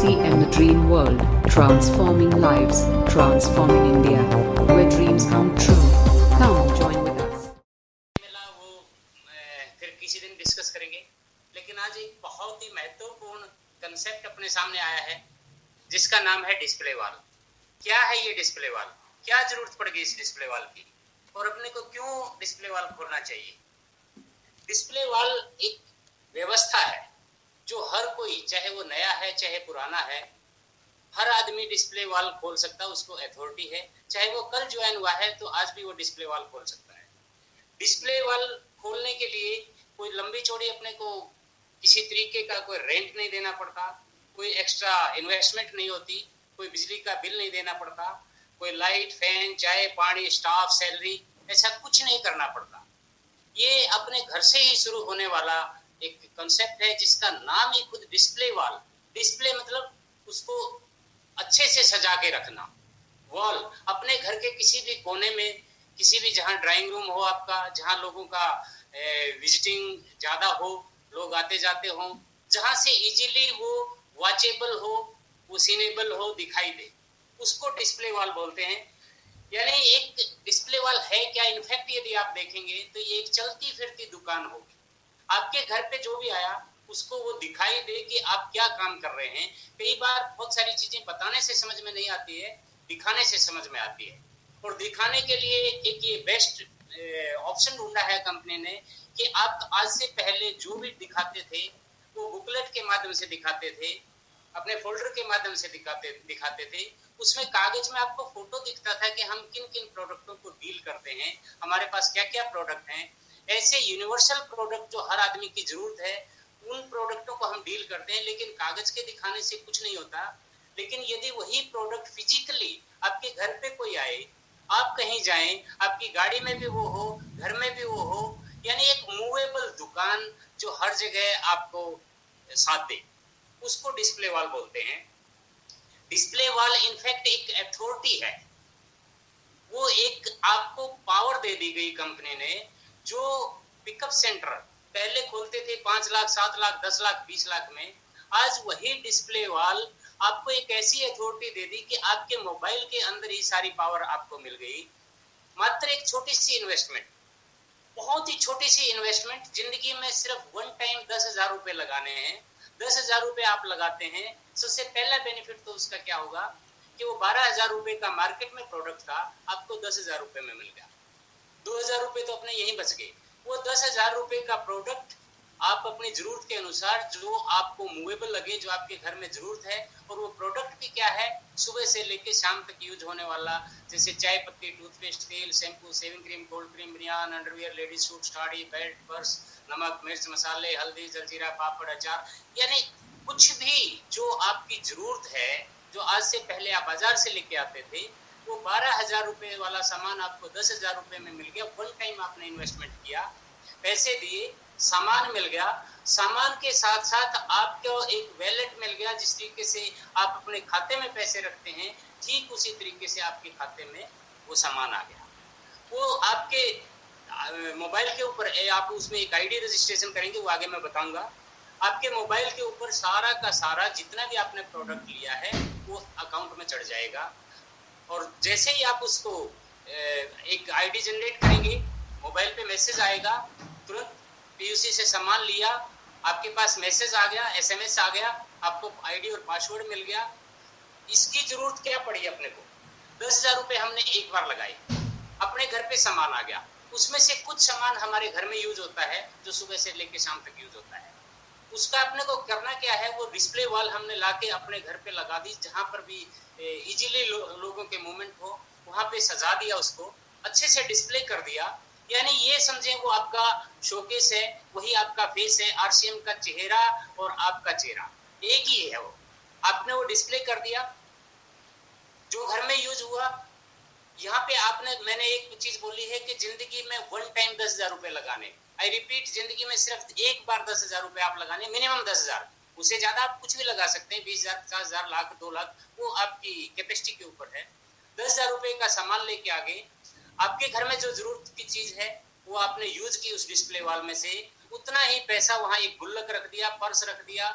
TCM The Dream World, transforming lives, transforming India, where dreams come true. Come join with us. वो फिर किसी दिन discuss करेंगे, लेकिन आज एक बहुत ही महत्वपूर्ण कंसेप्ट अपने सामने आया है जिसका नाम है डिस्प्ले वॉल। क्या है ये डिस्प्ले वॉल? क्या जरूरत पड़ गई इस डिस्प्ले वॉल की, और अपने को क्यों डिस्प्ले वॉल खोलना चाहिए? डिस्प्ले वॉल एक व्यवस्था है जो हर कोई, चाहे वो नया है चाहे पुराना है, हर आदमी डिस्प्ले वॉल खोल सकता है, उसको अथॉरिटी है। चाहे वो कल ज्वाइन हुआ है तो आज भी वो डिस्प्ले वॉल खोल सकता है। डिस्प्ले वॉल खोलने के लिए कोई लंबी चौड़ी अपने को किसी तरीके का कोई रेंट नहीं देना पड़ता, कोई एक्स्ट्रा इन्वेस्टमेंट नहीं होती, कोई बिजली का बिल नहीं देना पड़ता, कोई लाइट, फैन, चाय, पानी, स्टाफ, सैलरी, ऐसा कुछ नहीं करना पड़ता। ये अपने घर से ही शुरू होने वाला एक कॉन्सेप्ट है जिसका नाम ही खुद डिस्प्ले वॉल। डिस्प्ले मतलब उसको अच्छे से सजा के रखना। वॉल अपने घर के किसी भी कोने में, किसी भी जहाँ ड्राइंग रूम हो आपका, जहाँ लोगों का विजिटिंग ज्यादा हो, लोग आते जाते हो, जहाँ से इजीली वो वॉचेबल हो, वो सीनेबल हो, दिखाई दे, उसको डिस्प्ले वॉल बोलते हैं। यानी एक डिस्प्ले वॉल है क्या? इनफैक्ट यदि आप देखेंगे तो ये एक चलती फिरती दुकान होगी। आपके घर पे जो भी आया उसको वो दिखाई दे कि आप क्या काम कर रहे हैं। कई बार बहुत सारी चीजें बताने से समझ में नहीं आती है, दिखाने से समझ में आती है। और दिखाने के लिए एक ये बेस्ट ऑप्शन ढूंढा है कंपनी ने कि आप आज से पहले जो भी दिखाते थे वो बुकलेट के माध्यम से दिखाते थे, अपने फोल्डर के माध्यम से दिखाते थे। उसमें कागज में आपको फोटो दिखता था कि हम किन किन प्रोडक्टों को डील करते हैं, हमारे पास क्या क्या प्रोडक्ट हैं। ऐसे यूनिवर्सल प्रोडक्ट जो हर आदमी की जरूरत है, उन प्रोडक्टों को हम डील करते हैं। लेकिन कागज के दिखाने से कुछ नहीं होता। लेकिन यदि वही प्रोडक्ट फिजिकली आपके घर पे कोई आए, आप कहीं जाएं, आपकी गाड़ी में भी वो हो, घर में भी वो हो, यानी एक मूवेबल दुकान जो हर जगह आपको साथ दे, उसको डिस्प्ले वॉल बोलते हैं। डिस्प्ले वॉल इनफैक्ट एक अथॉरिटी है, वो एक आपको पावर दे दी गई कंपनी ने। जो पिकअप सेंटर पहले खोलते थे 5 लाख, 7 लाख, 10 लाख, 20 लाख में, आज वही डिस्प्ले वॉल आपको एक ऐसी अथॉरिटी दे दी कि आपके मोबाइल के अंदर ही सारी पावर आपको मिल गई। मात्र एक छोटी सी इन्वेस्टमेंट, बहुत ही छोटी सी इन्वेस्टमेंट, जिंदगी में सिर्फ वन टाइम 10,000 रुपए लगाने हैं। 10,000 रुपए आप लगाते हैं, सबसे पहला बेनिफिट तो उसका क्या होगा कि वो 12,000 रुपए का मार्केट में प्रोडक्ट था, आपको 10,000 रुपए में मिल गया। 2,000 रुपए तो अपने यहीं बच गए। वो 10,000 रुपए का प्रोडक्ट आप अपनी जरूरत के अनुसार, जो आपको मूवेबल लगे, जो आपके घर में जरूरत है, और वो प्रोडक्ट भी क्या है, सुबह से लेके शाम तक यूज होने वाला, जैसे चाय पत्ती, टूथपेस्ट, तेल, shampoo, shaving cream, cold cream, बनियान, underwear, ladies suit, sari, belt, purse, नमक, मिर्च, मसाले, हल्दी, जलजीरा, पापड़, अचार, यानी कुछ भी जो आपकी जरूरत है, जो आज से पहले आप बाजार से लेके आते थे, वो 12,000 रुपए वाला सामान आपको 10,000 रुपए में मिल गया। वन टाइम आपने इन्वेस्टमेंट किया, पैसे दिए, सामान मिल गया। सामान के साथ साथ आपको एक वैलेट मिल गया, जिस तरीके से आप अपने खाते में पैसे रखते हैं, ठीक उसी तरीके से आपके खाते में वो सामान आ गया। वो आपके मोबाइल के ऊपर है, आप उसमें एक आईडी रजिस्ट्रेशन करेंगे, वो आगे मैं बताऊंगा। आपके मोबाइल के ऊपर सारा का सारा जितना भी आपने प्रोडक्ट लिया है वो अकाउंट में चढ़ जाएगा। और जैसे ही आप उसको एक आईडी जनरेट करेंगे, मोबाइल पे मैसेज आएगा, तुरंत पीयूसी से सामान लिया, आपके पास मैसेज आ गया, एसएमएस आ गया, आपको आईडी और पासवर्ड मिल गया। इसकी जरूरत क्या पड़ी अपने को? 10,000 रुपए हमने एक बार लगाए, अपने घर पे सामान आ गया। उसमें से कुछ सामान हमारे घर में यूज होता है, जो सुबह से लेके शाम तक यूज होता है। उसका अपने को करना क्या है, वो डिस्प्ले वॉल हमने लाके अपने घर पे लगा दी, जहां पर भी इजीली लोगों के मूवमेंट हो, वहां पे सजा दिया, उसको अच्छे से डिस्प्ले कर दिया। यानी ये समझें वो आपका शोकेस है, वही आपका फेस है, आरसीएम का चेहरा और आपका चेहरा एक ही है। वो आपने वो डिस्प्ले कर दिया, जो घर में यूज हुआ। यहाँ पे मैंने एक चीज बोली है कि जिंदगी में वन टाइम 10,000 रुपए लगाने। आई रिपीट, जिंदगी में सिर्फ एक बार 10,000 रुपए आप लगाने, मिनिमम 10,000। उससे ज्यादा आप कुछ भी लगा सकते हैं, 20,000, 50,000, लाख, 2 लाख, वो आपकी कैपेसिटी के ऊपर है। 10,000 रुपए का सामान लेके आगे, आपके घर में जो जरूरत की चीज है वो आपने यूज की उस डिस्प्ले वॉल में से, उतना ही पैसा वहां एक गुल्लक रख दिया, पर्स रख दिया,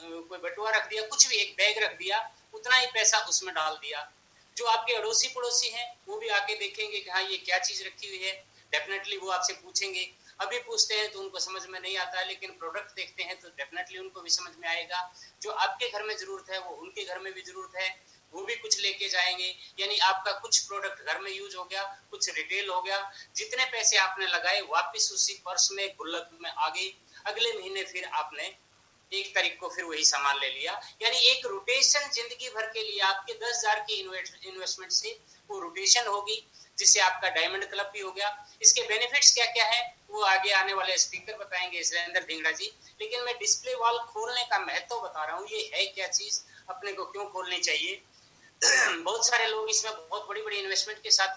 कोई बटुआ रख दिया, कुछ भी एक बैग रख दिया, उतना ही पैसा उसमें डाल दिया। जो आपके अड़ोसी पड़ोसी हैं वो भी आके देखेंगे कि हाँ ये क्या चीज रखी हुई है, डेफिनेटली वो आपसे पूछेंगे। अभी पूछते हैं तो उनको समझ में नहीं आता है, लेकिन प्रोडक्ट देखते हैं तो डेफिनेटली उनको भी समझ में आएगा। जो आपके घर में जरूरत है वो उनके घर में भी जरूरत है, वो भी कुछ लेके जाएंगे। यानी आपका कुछ प्रोडक्ट घर में यूज हो गया, कुछ रिटेल हो गया, जितने पैसे आपने लगाए वापस उसी पर्स में गुल्लक में आ गई। अगले महीने फिर आपने 1 तारीख को फिर वही सामान ले लिया। यानी एक रोटेशन जिंदगी भर के लिए आपके 10,000 की इन्वेस्टमेंट से वो रोटेशन होगी, जिससे आपका डायमंड क्लब भी हो गया। इसके बेनिफिट्स क्या क्या है वो आगे आने वाले स्पीकर बताएंगे, सुरेंद्र धिंगड़ा जी। लेकिन मैं डिस्प्ले वॉल खोलने का महत्व बता रहा हूँ, ये है क्या चीज, अपने को क्यों खोलनी चाहिए। बहुत सारे लोग इसमें बहुत बड़ी बड़ी इन्वेस्टमेंट के साथ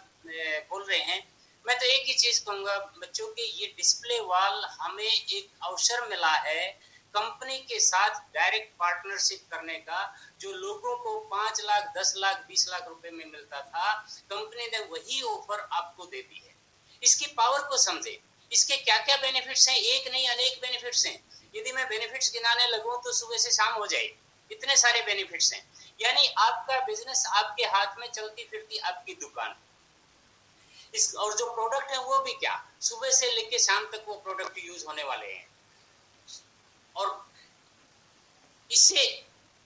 खोल रहे हैं। मैं तो एक ही चीज कहूंगा बच्चों के, ये डिस्प्ले वॉल हमें एक अवसर मिला है कंपनी के साथ डायरेक्ट पार्टनरशिप करने का। जो लोगों को 5 लाख 10 लाख 20 लाख रुपए में मिलता था, कंपनी ने वही ऑफर आपको दे दी है। इसकी पावर को समझे, इसके क्या क्या बेनिफिट्स हैं, एक नहीं अनेक बेनिफिट्स हैं। यदि मैं बेनिफिट्स गिनाने लगूं तो सुबह से शाम हो जाए, इतने सारे बेनिफिट्स हैं। यानी आपका बिजनेस आपके हाथ में चलती फिरती आपकी दुकान, इस और जो प्रोडक्ट है वो भी क्या, सुबह से लेकर शाम तक वो प्रोडक्ट यूज होने वाले हैं। और इससे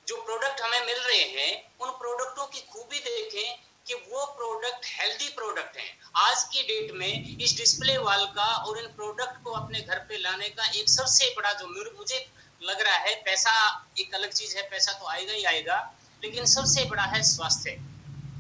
जो प्रोडक्ट हमें मिल रहे हैं उन प्रोडक्टों की खूबी देखें कि वो प्रोडक्ट हेल्दी प्रोडक्ट हैं। आज की डेट में इस डिस्प्ले वॉल का और इन प्रोडक्ट को अपने घर पे लाने का एक सबसे बड़ा जो मुझे लग रहा है, पैसा एक अलग चीज है, पैसा तो आएगा ही आएगा, लेकिन सबसे बड़ा है स्वास्थ्य।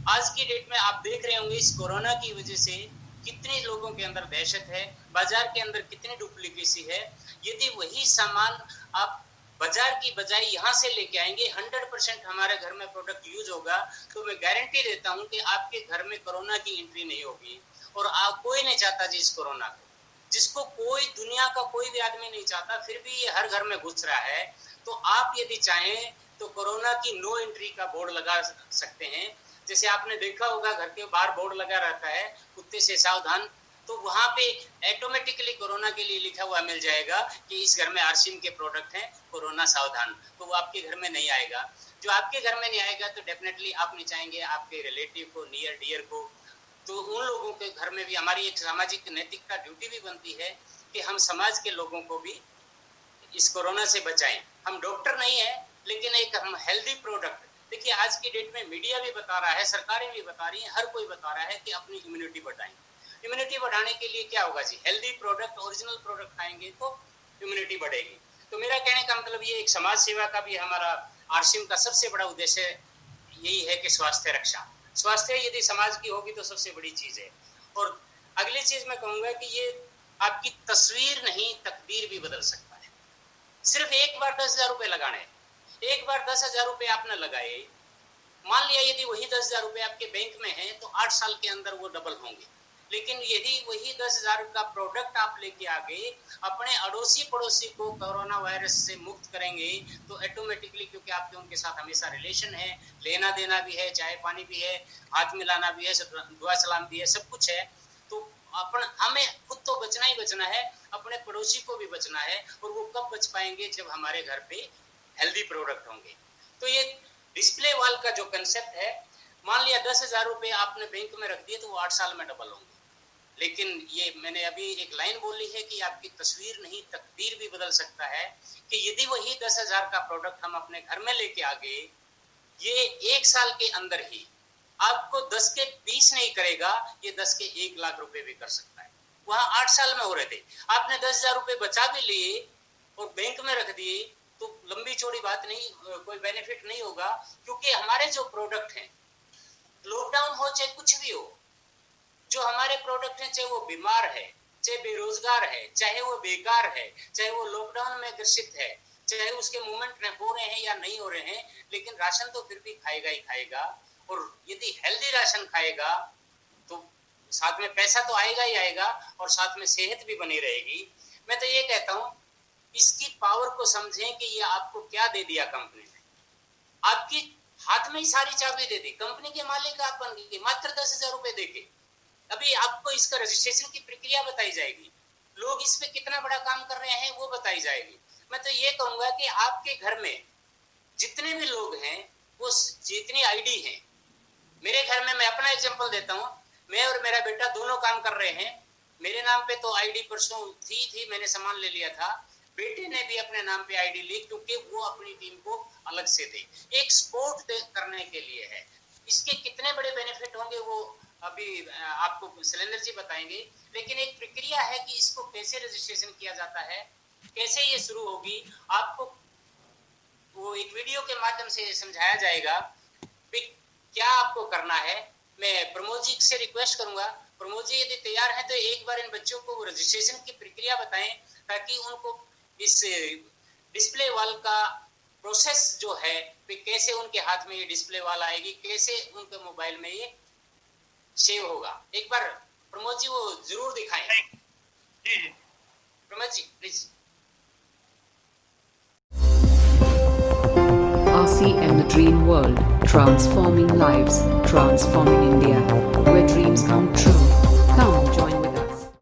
आज की डेट में आप देख रहे होंगे इस कोरोना की वजह से कितने लोगों के अंदर दहशत है, बाजार के अंदर कितनी डुप्लीकेसी है। यदि वही सामान आप बाजार की बजाय यहाँ से लेके आएंगे, 100% हमारे घर में प्रोडक्ट यूज होगा, तो मैं गारंटी देता हूँ कि आपके घर में कोरोना की एंट्री नहीं होगी। और आप कोई नहीं चाहता जी इस कोरोना को, जिसको कोई दुनिया का कोई भी आदमी नहीं चाहता, फिर भी ये हर घर में घुस रहा है। तो आप यदि चाहें तो कोरोना की नो एंट्री का बोर्ड लगा सकते हैं। जैसे आपने देखा होगा घर के बाहर बोर्ड लगा रहता है, कुत्ते से सावधान, तो वहां पे ऑटोमेटिकली कोरोना के लिए लिखा हुआ मिल जाएगा कि इस घर में आरसीएम के प्रोडक्ट हैं, कोरोना सावधान। तो वो आपके घर में नहीं आएगा। जो आपके घर में नहीं आएगा तो डेफिनेटली आप नहीं चाहेंगे आपके रिलेटिव को, नियर डियर को, तो उन लोगों के घर में भी हमारी एक सामाजिक नैतिकता ड्यूटी भी बनती है कि हम समाज के लोगों को भी इस कोरोना से बचाएं। हम डॉक्टर नहीं है, लेकिन एक हम हेल्दी प्रोडक्ट, देखिए आज की डेट में मीडिया भी बता रहा है, सरकारें भी बता रही हैं, हर कोई बता रहा है कि अपनी इम्यूनिटी बढ़ाएं। इम्यूनिटी बढ़ाने के लिए क्या होगा जी, हेल्दी प्रोडक्ट, ओरिजिनल प्रोडक्ट खाएंगे तो इम्यूनिटी बढ़ेगी। तो मेरा कहने का मतलब ये एक समाज सेवा का भी हमारा आरसीएम का सबसे बड़ा उद्देश्य यही है कि स्वास्थ्य रक्षा। स्वास्थ्य यदि समाज की होगी तो सबसे बड़ी चीज है। और अगली चीज मैं कहूंगा कि ये आपकी तस्वीर नहीं तकदीर भी बदल सकता है। सिर्फ एक बार 10,000 रुपए लगाने, एक बार 10,000 रुपए आपने लगाए, मान लिया यदि वही 10,000 रुपए आपके बैंक में है तो 8 साल के अंदर वो डबल होंगे। लेकिन यदि वही 10,000 का प्रोडक्ट आप लेके आ गए, अपने अड़ोसी पड़ोसी को कोरोना वायरस से मुक्त करेंगे, तो ऑटोमेटिकली, क्योंकि आपके उनके साथ हमेशा रिलेशन है, लेना देना भी है, चाय पानी भी है, हाथ मिलाना भी है, दुआ सलाम भी है, सब कुछ है, तो हमें खुद तो बचना ही बचना है, अपने पड़ोसी को भी बचना है। और वो कब बच पाएंगे, जब हमारे घर पे हेल्दी प्रोडक्ट होंगे। तो ये डिस्प्ले वॉल का जो कंसेप्ट है, मान लिया 10,000 रुपए आपने बैंक में रख दिए तो वो 8 साल में डबल होंगे। लेकिन ये मैंने अभी एक लाइन बोली है कि आपकी तस्वीर नहीं तकदीर भी बदल सकता है, कि यदि वही 10,000 का प्रोडक्ट हम अपने घर में लेके आ गए, ये 1 साल के अंदर ही आपको 10 के 20 नहीं करेगा, ये 10 के 1 लाख रुपए भी कर सकता है। वहां 8 साल में हो रहे थे, आपने 10,000 रुपए बचा भी लिए और बैंक में रख दिए, तो लंबी चौड़ी बात नहीं, कोई बेनिफिट नहीं होगा। क्योंकि हमारे जो प्रोडक्ट हैं, लॉकडाउन हो चाहे कुछ भी हो, जो हमारे प्रोडक्ट हैं, चाहे वो बीमार है, चाहे बेरोजगार है, चाहे वो बेकार है, चाहे वो लॉकडाउन में ग्रसित है, चाहे उसके मूवमेंट हो रहे हैं या नहीं हो रहे हैं, लेकिन राशन तो फिर भी खाएगा ही खाएगा। और यदि हेल्दी राशन खाएगा तो साथ में पैसा तो आएगा ही आएगा, और साथ में सेहत भी बनी रहेगी। मैं तो ये कहता हूं, इसकी पावर को समझें कि ये आपको क्या दे दिया कंपनी ने। आपकी हाथ में ही सारी चाबी दे दी, कंपनी के मालिक आप बन गए मात्र 10,000 रुपए देके। अभी आपको इसका रजिस्ट्रेशन की प्रक्रिया बताई जाएगी, लोग इस पे कितना बड़ा काम कर रहे हैं वो बताई जाएगी। मैं तो ये कहूंगा कि आपके घर में जितने भी लोग हैं वो जितनी आईडी हैं, मेरे घर में मैं अपना एग्जांपल देता हूँ, मैं और मेरा बेटा दोनों काम कर रहे हैं। मेरे नाम पे तो आईडी परसों थी मैंने सामान ले लिया था, बेटे ने भी अपने नाम पे आईडी ली क्योंकि वो अपनी टीम को अलग से दे, एक सपोर्ट करने के लिए है। इसके कितने बड़े बेनिफिट होंगे वो अभी आपको शैलेंद्र जी बताएंगे, लेकिन एक प्रक्रिया है कि इसको कैसे रजिस्ट्रेशन किया जाता है, कैसे ये शुरू होगी, आपको वो एक वीडियो के माध्यम से समझाया जाएगा क्या आपको करना है। मैं प्रमोद जी से रिक्वेस्ट करूंगा, प्रमोद जी यदि तैयार हैं तो एक बार इन बच्चों को रजिस्ट्रेशन की प्रक्रिया बताएं ताकि उनको इस डिस्प्ले वॉल का प्रोसेस जो है कैसे उनके हाथ में ये डिस्प्ले वॉल आएगी, कैसे उनके मोबाइल में ये सेव होगा। एक बार प्रमोद जी वो जरूर दिखाएं। Pramod ji please. RCM The Dream World, transforming lives, transforming India, where dreams come true.